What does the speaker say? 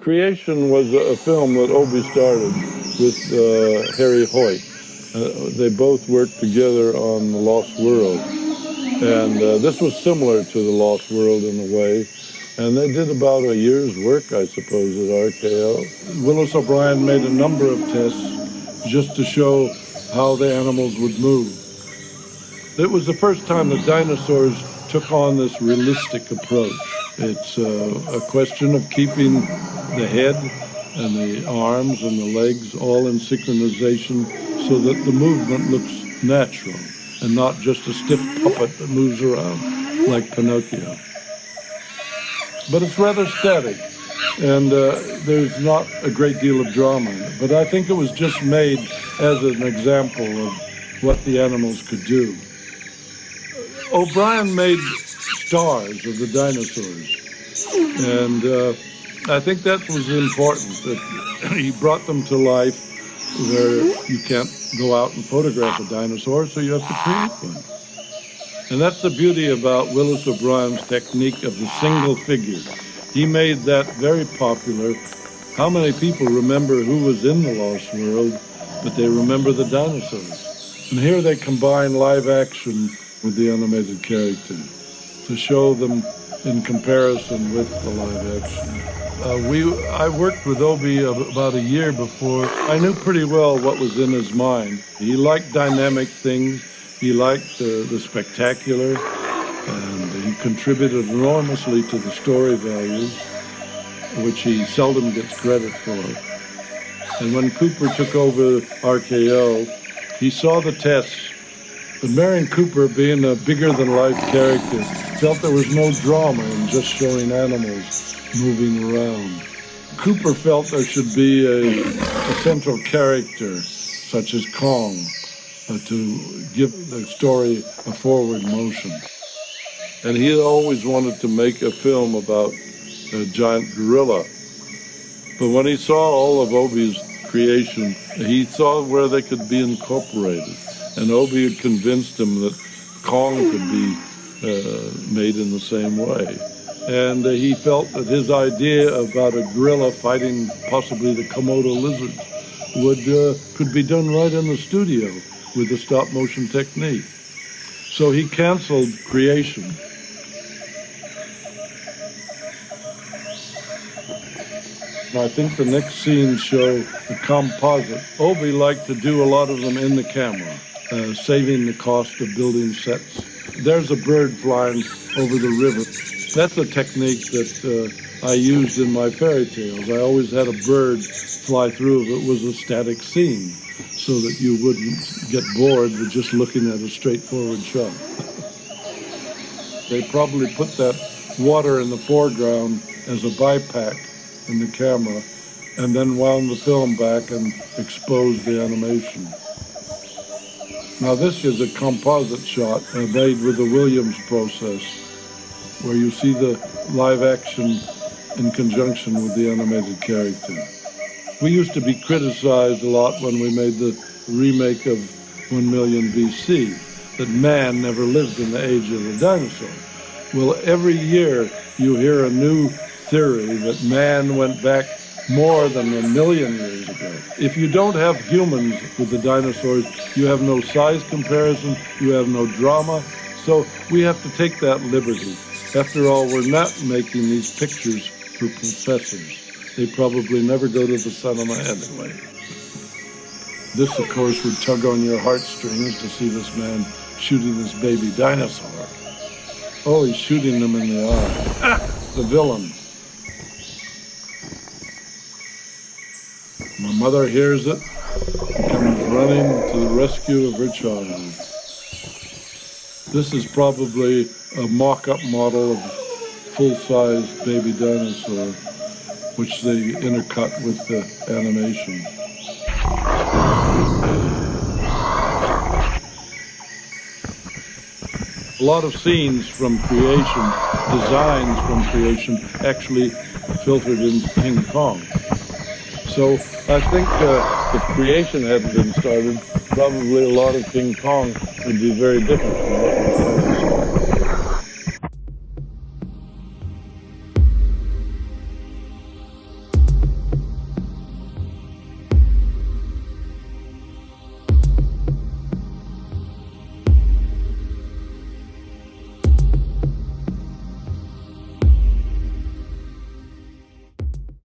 Creation was a film that Obie started with Harry Hoyt. They both worked together on The Lost World. And this was similar to The Lost World in a way. And they did about a year's work, I suppose, at RKO. Willis O'Brien made a number of tests just to show how the animals would move. It was the first time that dinosaurs took on this realistic approach. It's a question of keeping the head and the arms and the legs all in synchronization so that the movement looks natural and not just a stiff puppet that moves around like Pinocchio. But it's rather static, and there's not a great deal of drama in it. But I think it was just made as an example of what the animals could do. O'Brien made stars of the dinosaurs, and I think that was important, that he brought them to life where you can't go out and photograph a dinosaur, so you have to create one. And that's the beauty about Willis O'Brien's technique of the single figure. He made that very popular. How many people remember who was in The Lost World, but they remember the dinosaurs? And here they combine live action with the animated character to show them in comparison with the live action. I worked with Obie about a year before. I knew pretty well what was in his mind. He liked dynamic things. He liked the spectacular, and he contributed enormously to the story values, which he seldom gets credit for. And when Cooper took over RKO, he saw the tests. But Merian Cooper, being a bigger-than-life character, felt there was no drama in just showing animals moving around. Cooper felt there should be a central character, such as Kong, to give the story a forward motion. And he had always wanted to make a film about a giant gorilla. But when he saw all of Obie's creation, he saw where they could be incorporated. And Obie had convinced him that Kong could be made in the same way. And he felt that his idea about a gorilla fighting possibly the Komodo lizards could be done right in the studio with the stop-motion technique. So he canceled creation. I think the next scenes show the composite. Obie liked to do a lot of them in the camera, saving the cost of building sets. There's a bird flying over the river. That's a technique that I used in my fairy tales. I always had a bird fly through if it was a static scene, so that you wouldn't get bored with just looking at a straightforward shot. They probably put that water in the foreground as a bipack in the camera, and then wound the film back and exposed the animation. Now this is a composite shot made with the Williams process, where you see the live action in conjunction with the animated character. We used to be criticized a lot when we made the remake of 1 million BC, that man never lived in the age of the dinosaur. Well, every year you hear a new theory that man went back more than 1 million years ago. If you don't have humans with the dinosaurs, you have no size comparison, you have no drama, so we have to take that liberty. After all, we're not making these pictures for professors. They probably never go to the cinema anyway. This, of course, would tug on your heartstrings to see this man shooting this baby dinosaur. Oh, he's shooting them in the eye. Ah, the villain. My mother hears it and comes running to the rescue of her child. This is probably a mock-up model of full-size baby dinosaur, which they intercut with the animation. A lot of scenes from creation, designs from creation, actually filtered into King Kong. So I think if creation hadn't been started, probably a lot of King Kong would be very different from what we saw.